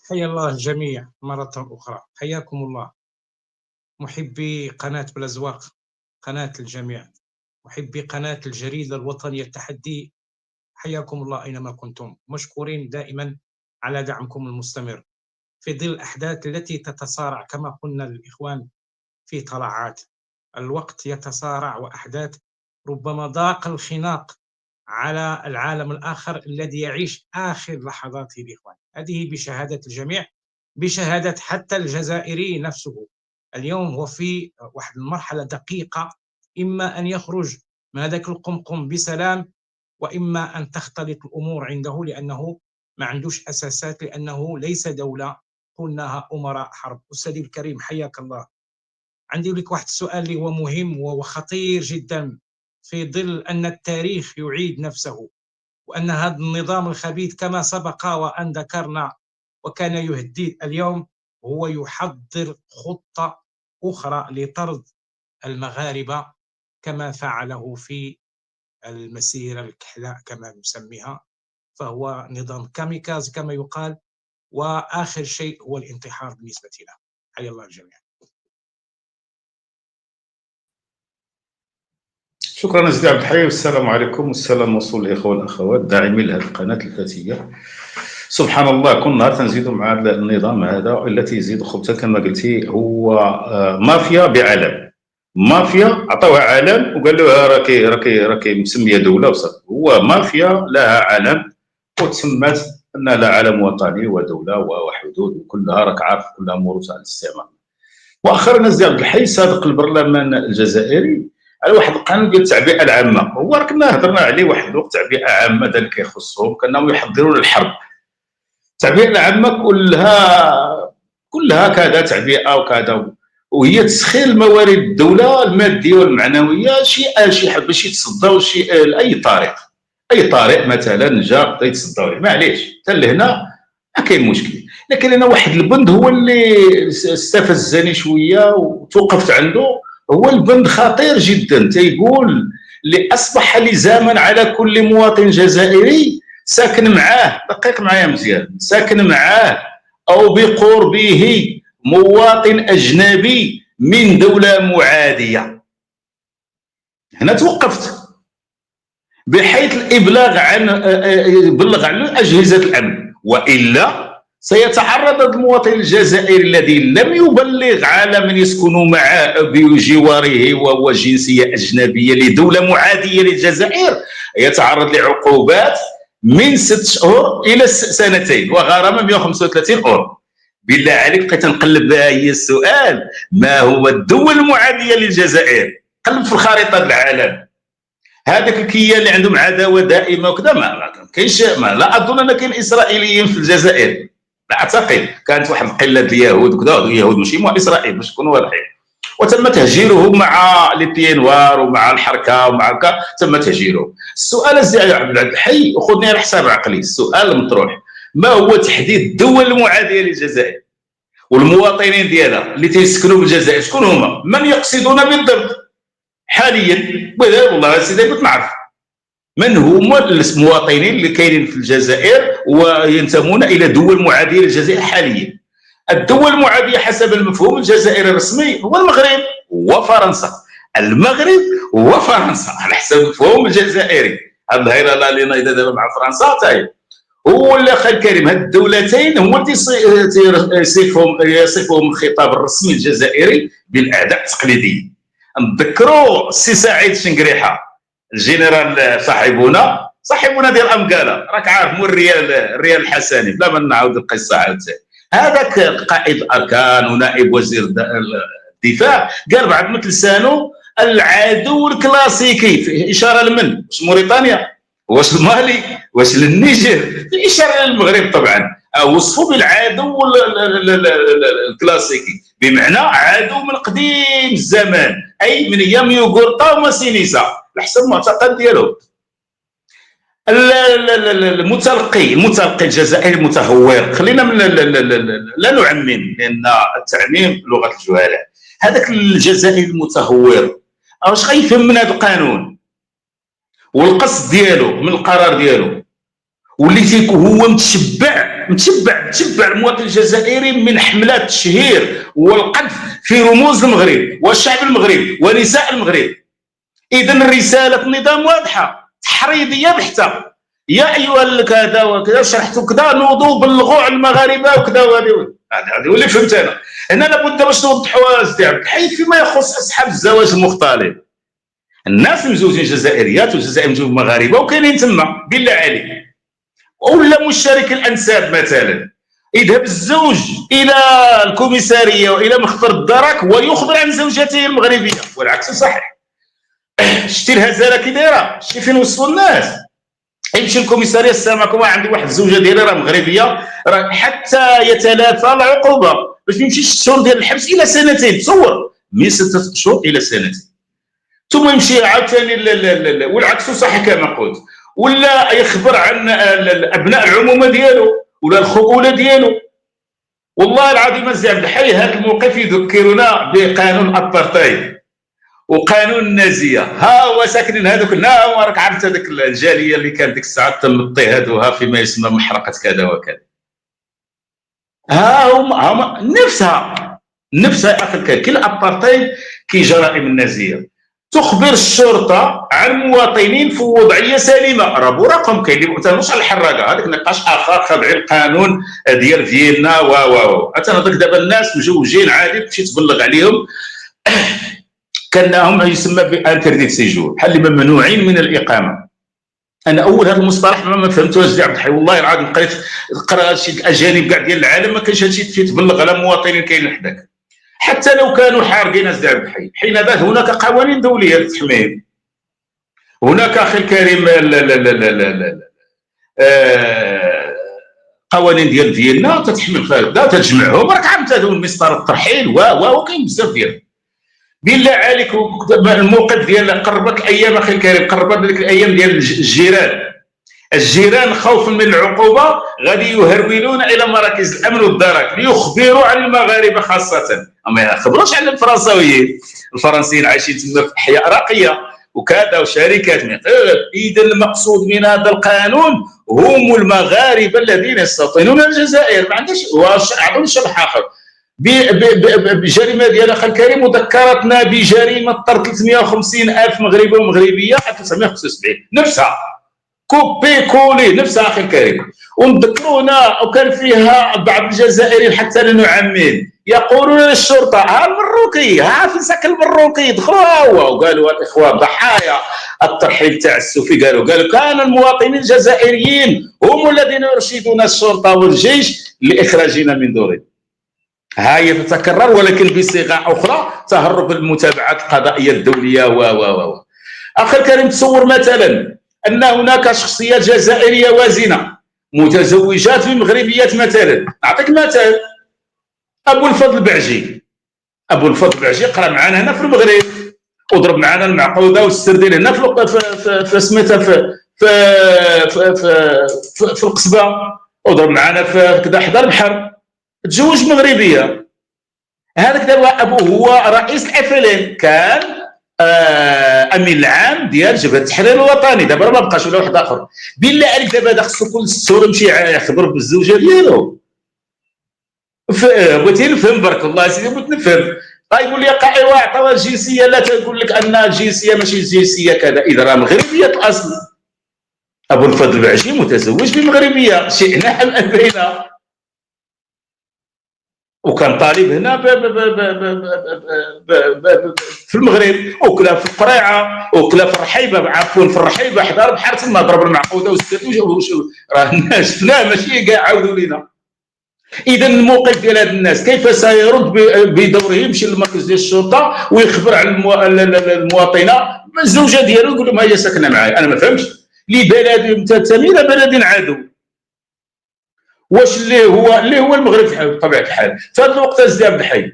حيا الله الجميع مرة أخرى، حياكم الله محبي قناة بلازواق، قناة الجميع، محبي قناة الجريدة الوطنية التحدي، حياكم الله أينما كنتم، مشكورين دائما على دعمكم المستمر في ظل الأحداث التي تتصارع كما قلنا الإخوان في طلعات. الوقت يتصارع وأحداث ربما ضاق الخناق على العالم الآخر الذي يعيش آخر لحظاته الإخوان. هذه بشهادة الجميع، بشهادة حتى الجزائري نفسه. اليوم هو في واحد المرحلة دقيقة، إما أن يخرج من هذاك القمقم بسلام، وإما أن تختلط الأمور عنده، لأنه ما عندوش أساسات، لأنه ليس دولة، كلها أمراء حرب. أستاذي الكريم حياك الله، عندي لك واحد السؤال اللي هو مهم وخطير جدا في ظل أن التاريخ يعيد نفسه، وأن هذا النظام الخبيث كما سبق وأن ذكرنا وكان يهدد، اليوم هو يحضر خطة أخرى لطرد المغاربة كما فعله في المسيرة الكحلاء كما نسميها. فهو نظام كاميكاز كما يقال، وآخر شيء هو الانتحار بالنسبة له. حيا الله الجميع. شكرا سيدي عبد الحي، والسلام عليكم، والسلام موصول للاخوه والاخوات داعمين لهذه القناه الفتيه. سبحان الله، كل نهار تنزيدوا مع النظام هذا التي يزيد خبثا كما قلتي. هو مافيا بعلم، مافيا عطاوها علم وقال له راكي مسميه دوله وصافي. هو مافيا لها علم وتسمات انها لا علم وطني ودوله وحدود، وكلها راك عارف كلها موروثه على الاستعمار. مؤخرا الناس ديال عبد الحي صادق البرلمان الجزائري على واحد القانون ديال التعبئه العامه. هو راه كنا هضرنا عليه واحد الوقت، تعبئه عامه دا اللي كيخصهم، كانوا يحضرون الحرب. التعبئه العامه كلها كذا تعبئه وكذا، وهي تسخير موارد الدوله الماديه والمعنويه شي حد باش يتصداو لاي طريق، اي طريق مثلا نجا يتصداو ليه، معليش حتى لهنا ما كاين مشكل. لكن انا واحد البند هو اللي استفزني شويه وتوقفت عنده، هو البند خطير جدا، تيقول اللي اصبح لزاما على كل مواطن جزائري ساكن معاه، دقيق معايا مزيان، ساكن معاه او بقربه مواطن اجنبي من دوله معاديه. هنا توقفت، بحيث الابلاغ يبلغ عنه اجهزه الامن، والا سيتعرض المواطن الجزائري الذي لم يبلغ على من يسكن معه بجواره وهو جنسيه اجنبيه لدوله معاديه للجزائر، يتعرض لعقوبات من 6 شهور الى 2 سنين وغرامه 135 اورو. بالله عليك بقيت نقلب هي السؤال، ما هو الدول المعاديه للجزائر؟ قلب في الخريطه العالم، هذاك الكيان اللي عندهم عداوه دائمه وكذا ما كاينش، لا اظن ان كاين اسرائيليين في الجزائر، لا اعتقد. كانت واحد القله اليهود وكذا، اليهود ماشي مع اسرائيل باش نكونوا واضحين، وتم تهجيرهم مع لي بينوار ومع الحركه ومع هكا تم تهجيرهم. السؤال السي عبد الحي وخذني على حساب عقلي، السؤال المطروح ما هو تحديد الدول المعاديه للجزائر والمواطنين ديالها اللي تيسكنوا بالجزائر؟ شكون هما؟ من يقصدون بالضبط حاليا؟ والله سيدي كنت نعرف من هما المواطنين اللي كاينين في الجزائر وينتمون الى دول معاديه للجزائر حاليا. الدول المعاديه حسب المفهوم الجزائري الرسمي هو المغرب وفرنسا، المغرب وفرنسا على حسب المفهوم الجزائري. هاد الهيره اللي نايضه دابا مع فرنسا تاي هو الاخ الكريم، هاد الدولتين هما يصفهم الخطاب الرسمي الجزائري بالاعداء التقليديين. نذكروا السي سعيد شنقريحه الجنرال صاحبنا ديال امكاله، راك عارف مو الريال الحسني، بلا ما نعاود القصه عاوتاني. هذاك قائد الاركان ونائب وزير الدفاع قال بعد ما لسانه العدو الكلاسيكي، في اشاره لمن؟ واش موريتانيا؟ واش المالي؟ واش للنيجر؟ في اشاره للمغرب طبعا. وصفوا بالعدو الكلاسيكي، بمعنى عدو من قديم الزمان، اي من ايام يوغورتا وماسينيسا لحسب المعتقد ديالو. المتلقي الجزائري المتهور، خلينا لا نعمم لان التعميم لغه الجهلاء. هذاك الجزائري المتهور واش غيفهم من هذا القانون والقصد ديالو من القرار ديالو، واللي تيكون هو متشبع متبع المواطن الجزائري من حملات التشهير والقذف في رموز المغرب والشعب المغربي ونساء المغرب. اذا رساله النظام واضحه تحريضيه بحته، يا ايها كذا وكذا شرحتوا كذا نوضوا بلغوا على المغاربه وكذا. هذا اللي فهمت انا. هنا لابد باش نوضحوا سيدي عبد الحي فيما يخص اصحاب الزواج المختلط. الناس مزوجين جزائريات والجزائر مزوجين مغاربه وكاينين تما بالله عليك. ولا مشترك الانساب مثلا يذهب الزوج الى الكوميساريه والى مخبر الدرك ويخبر عن زوجته المغربيه والعكس صحيح. شتي الهزاله كي دايره، شتي فين وصلوا الناس. يمشي الكوميساريه السلام عليكم عندي واحد الزوجه ديالي راه مغربيه، راه حتى يتلافى العقوبه باش ما يمشيش الشهور ديال الحبس الى سنتين. تصور من 6 اشهر الى سنتين، ثم يمشي عاوتاني والعكس صحيح كما قلت، ولا يخبر عن ابناء العمومه ديالو ولا الخؤوله ديالو. والله العظيم السي عبد الحي هذا الموقف يذكرنا بقانون الابارتايد وقانون النازيه. ها هو ساكنين هذوك، راك عرفت هذيك الجاليه اللي كانت ديك الساعه تم اضطهادها فيما يسمى محرقه كذا وكذا. ها هم نفسها اخي الكريم. كاين الابارتايد كي جرائم النازيه. تخبر الشرطه عن مواطنين في وضعيه سليمه، راه براقهم كاين اللي معتمدوش على الحراقه. هذاك نقاش اخر خاضعين القانون ديال فيينا حتى نهضرك دابا الناس مجوجين عادي تمشي تبلغ عليهم كانهم يسمى بانترديت سيجور، بحال اللي ممنوعين من الاقامه. انا اول هذا المصطلح ما فهمتوش سيدي عبد الحي، والله العظيم قرات شي الاجانب كاع ديال العالم ما كانش هادشي تمشي تبلغ على مواطنين كاينين حداك حتى لو كانوا حارقين سيدي عبد الحي. حينئذ هناك قوانين دوليه للتحميل، هناك اخي الكريم قوانين ديال فيينا تتحمل هكذا تجمعهم. راك عارف هذا مسطر الترحيل وكاين بزاف ديالهم. بالله عليك الموقف ديال قربت الايام اخي الكريم، قربت ديك الايام ديال الجيران خوفا من العقوبه غادي يهرولون الى مراكز الامن والدرك ليخبروا عن المغاربه خاصه، ما يخبروش عن الفرنساويين. الفرنسيين عايشين تما في احياء راقيه وكذا وشركات. اذا المقصود من هذا القانون هم المغاربه الذين يستوطنون الجزائر. ما عندناش اعطوني شرح اخر. بجريمه ديال اخي الكريم وذكرتنا بجريمه طرد 350 الف مغربي ومغربيه 1975 نفسها كوبي كولي نفسها اخي الكريم. ونذكروا هنا وكان فيها بعض الجزائريين حتى لا نعمم يقولون للشرطه ها المروكي ها في سكن المروكي دخلوا هو، وقالوا الاخوه ضحايا الترحيل التعسفي قالوا كان المواطنين الجزائريين هم الذين يرشدون الشرطه والجيش لاخراجنا من دورهم. هي تتكرر ولكن بصيغه اخرى تهرب المتابعات القضائيه الدوليه اخي الكريم. تصور مثلا ان هناك شخصيات جزائريه وازنه متزوجات بمغربيات مثلا. نعطيك مثال ابو الفضل بعجي قرا معنا هنا في المغرب وضرب معنا المعقوده والسردين هنا في سميتها في القصبه، وضرب معنا في كذا حدا البحر، تزوج مغربيه. هذاك دابا ابوه هو رئيس الافلين، كان امين العام ديال جبهه التحرير الوطني، دابا ما بقاش ولا واحد اخر. بالله عليك دابا خصو كل 6 شهور يمشي يخبر بالزوجه ديالو. بغيتي نفهم برك والله سيدي بغيت نفهم. يقول لي ايوا عطاوها الجنسيه، لا تقول لك ان الجنسيه ماشي الجنسيه كذا، اذا راه مغربيه الاصل. ابو الفضل بعشي متزوج بمغربيه شئنا ام ابينا، وكان طالب هنا في المغرب، وكلا في القريعه وكلا في الرحيبه، عفوا في الرحيبه حضر بحال تما ضرب المعقوده وسكت راه الناس شفناه ماشي كاع عاودوا لينا. اذا الموقف ديال هاد الناس كيف سيرد بدوره؟ يمشي للمركز ديال الشرطه ويخبر عن المواطنه الزوجه ديالو يقول لهم هي ساكنه معايا. انا ما فهمتش لبلد تنتمي الى بلد عدو، واش اللي هو المغرب بطبيعه الحال. في هذا الوقت سيدي عبد الحي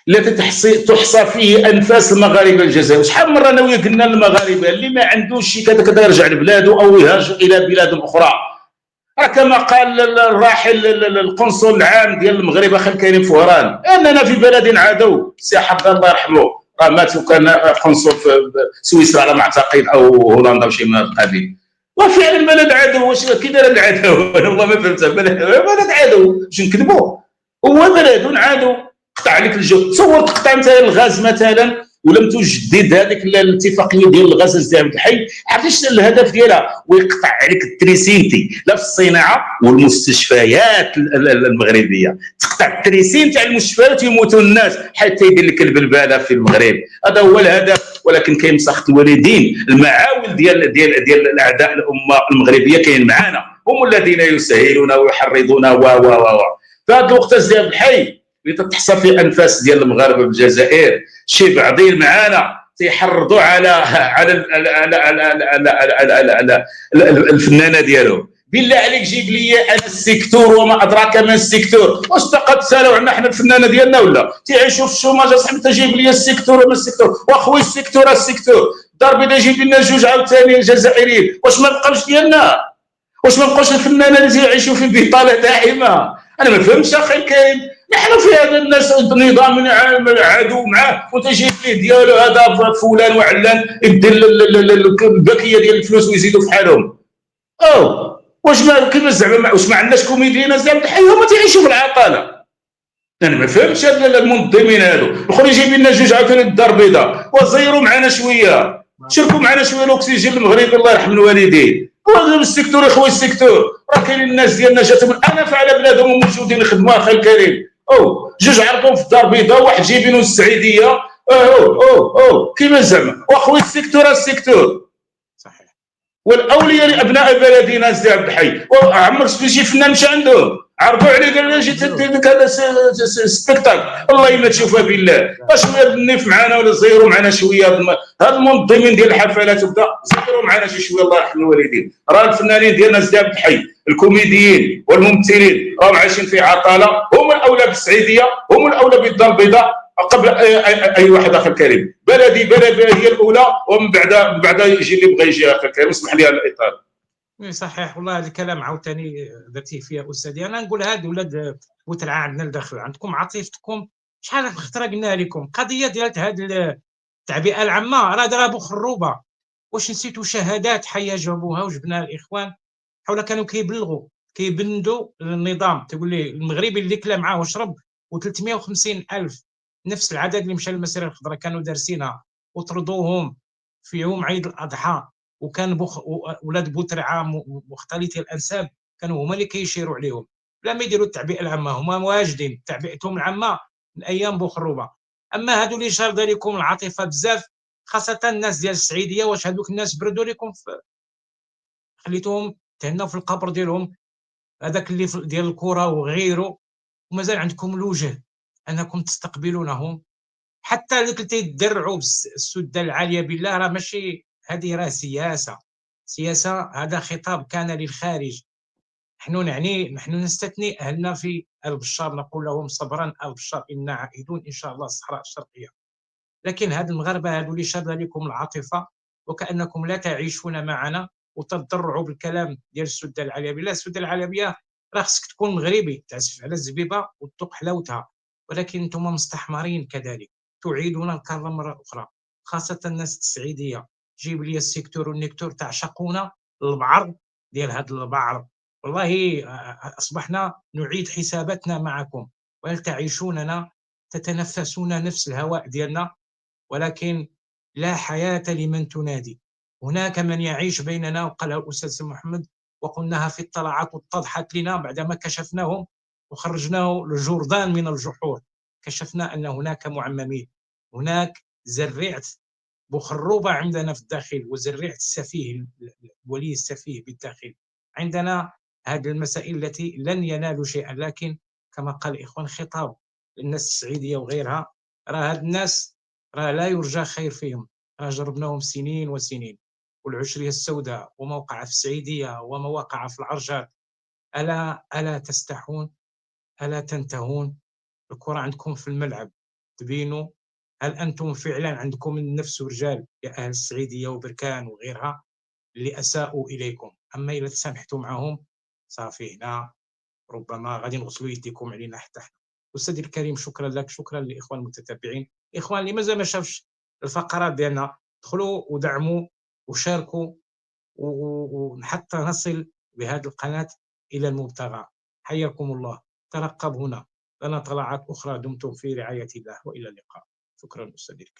التي تحصى فيه انفاس المغاربه الجزائر. شحال من مره ناوي قلنا للمغاربه اللي ما عندوش شي كذا يرجع لبلاده او يهاجر الى بلاد اخرى. كما قال الراحل القنصل العام ديال المغرب اخي الكريم فهران اننا في بلد عدو. سي حفظ الله يرحمه راه مات وكان قنصل في سويسرا على ما اعتقد او هولندا وشي من القبيل. وفعلا بلد عدو. واش كي دار العدو؟ انا والله ما فهمتها. بلد عدو باش نكذبوا؟ هو بلد عدو. قطع عليك الجو. تصور تقطع مثلا الغاز مثلا ولم تجدد هذيك الاتفاقيه ديال الغاز الزايد الحي، عرفتي الهدف ديالها؟ ويقطع عليك التريسينتي لا في الصناعه والمستشفيات المغربيه. تقطع التريسين تاع المستشفيات يموتوا الناس حتى يدير لك البلبله في المغرب. هذا هو الهدف. ولكن كاين مساخه الوالدين، المعاول ديال الاعداء الامه المغربيه كاين معنا، هم الذين يسهلون ويحرضون و فهذا الوقت زياد الحي اللي تحصل في انفاس ديال المغاربه بالجزائر شي بعضين معانا تيحرضوا على الفنانه ديالهم. بالله عليك جيب لي انا السيكتور وما ادراك ما السيكتور. واش قد سالوا عنا حنا الفنانه ديالنا ولا تيعيشوا في الشوماج؟ اصاحبي تجيب لي السيكتور وما السيكتور. واخويا السيكتور الدار البيضاء جيب لنا جوج عاوتاني جزائريين. واش ما بقاوش ديالنا؟ واش ما بقاوش الفنانه اللي تيعيشوا في بطاله دائمه؟ انا ما فهمتش اخي الكريم. نحن في هذا الناس النظام عدو معاه وتجيب ليه ديالو هذا فلان وعلان يدير الباكيه ديال الفلوس ويزيدوا في حالهم. او واش ما كيفاش زعما واش ما عندناش كوميديين زعما بحال هما تيعيشوا في العطاله؟ انا ما فهمتش هاد المنظمين هادو. الاخرين جايبين لنا جوج عاوتاني الدار البيضاء وزيروا معنا شويه، شاركوا معنا شويه الاكسجين المغربي الله يرحم الوالدين. السيكتور اخويا السيكتور راه كاينين الناس ديالنا جاتهم الانف على بلادهم وموجودين يخدموا اخي الكريم. او جوج عرضهم في الدار البيضاء واحد جايبينه السعيديه. او كيفاش زعما؟ واخويا السيكتور صحيح. والاولياء لابناء بلدنا سي عبد الحي. عمرك شي فنان مشى عندهم عرضوا عليه قال له جيت دير هذا سبيكتاكل؟ والله ما تشوفها بالله. شويه النف معنا ولا زيروا معنا شويه. هاد المنظمين ديال الحفلات وكذا زيروا معنا شويه الله يرحم الوالدين. راه الفنانين ديالنا سي عبد الحي الكوميديين والممثلين راهم عايشين في عطاله، هم الاولى بالسعيديه، هم الاولى بالدار البيضاء قبل اي واحد اخر كريم. بلدي هي الاولى ومن بعد يجي اللي بغى يجي اخر كريم. اسمح لي على الاطاله. صحيح والله هذا الكلام عاوتاني درتيه فيها استاذي. انا نقول هاد ولاد بوترعه عندنا الداخل عندكم عاطفتكم شحال من خطره قلنا لكم قضيه ديال هاد التعبئه العامه راه دارها بخروبه. واش نسيتوا شهادات حيه جابوها وجبناها الاخوان حول كانوا كيبلغوا كيبندوا النظام تقول لي المغربي اللي كلا معاه وشرب و350 الف نفس العدد اللي مشى للمسيره الخضراء كانوا دارسينها وطردوهم في يوم عيد الاضحى. وكان ولاد بوترعه مختلطي الانساب كانوا هما اللي كيشيروا عليهم بلا ما يديروا التعبئه العامه. هما واجدين تعبئتهم العامه من ايام بوخروبه. اما هادو اللي شارد لكم العاطفه بزاف خاصه الناس ديال السعيديه واش هذوك الناس بردوا لكم خليتوهم تهناو في القبر ديالهم هذاك اللي ديال الكره وغيره ومازال عندكم الوجه انكم تستقبلونهم حتى اللي تيدرعوا بالسده العاليه بالله راه ماشي هذه راه سياسه. هذا خطاب كان للخارج. نحن نستثني اهلنا في البشار نقول لهم صبرا البشار انا عائدون ان شاء الله الصحراء الشرقيه. لكن هاد المغاربه هادو اللي شاد لكم العاطفه وكانكم لا تعيشون معنا وتضرعوا بالكلام ديال السده العاليه بالله. السده العاليه راه خصك تكون مغربي تعزف على الزبيبه وتذوق حلاوتها، ولكن انتم مستحمرين كذلك تعيدون الكره مره اخرى خاصه الناس السعيديه. جيب لي السيكتور والنيكتور تعشقون البعر ديال هذا البعر. والله اصبحنا نعيد حساباتنا معكم وهل تعيشوننا تتنفسون نفس الهواء ديالنا ولكن لا حياة لمن تنادي. هناك من يعيش بيننا وقالها الأستاذ محمد وقلناها في الطلعات واتضحت لنا بعدما كشفناهم وخرجناه الجردان من الجحور. كشفنا أن هناك معممين، هناك زرعت بخروبة عندنا في الداخل وزرعت السفيه الولي السفيه بالداخل. عندنا هذه المسائل التي لن ينالوا شيئا لكن كما قال الإخوان خطاب للناس السعيدية وغيرها. راه هاد الناس راه لا يرجى خير فيهم. راه جربناهم سنين وسنين والعشرية السوداء وموقع في السعيدية ومواقع في العرجات. ألا تستحون؟ ألا تنتهون؟ الكرة عندكم في الملعب تبينوا هل أنتم فعلا عندكم النفس ورجال يا أهل السعيدية وبركان وغيرها اللي أساءوا إليكم. أما إذا تسامحتوا معهم صافي هنا ربما غادي نغسلوا يديكم علينا حتى حنا. أستاذي الكريم شكرا لك، شكرا للإخوان المتتبعين. إخوان اللي مازال ما شافش الفقرات ديالنا دخلوا ودعموا وشاركوا وحتى نصل بهذه القناة إلى المبتغى. حياكم الله. ترقب هنا، لنا طلعات أخرى. دمتم في رعاية الله وإلى اللقاء. شكرا أستاذي الكريم.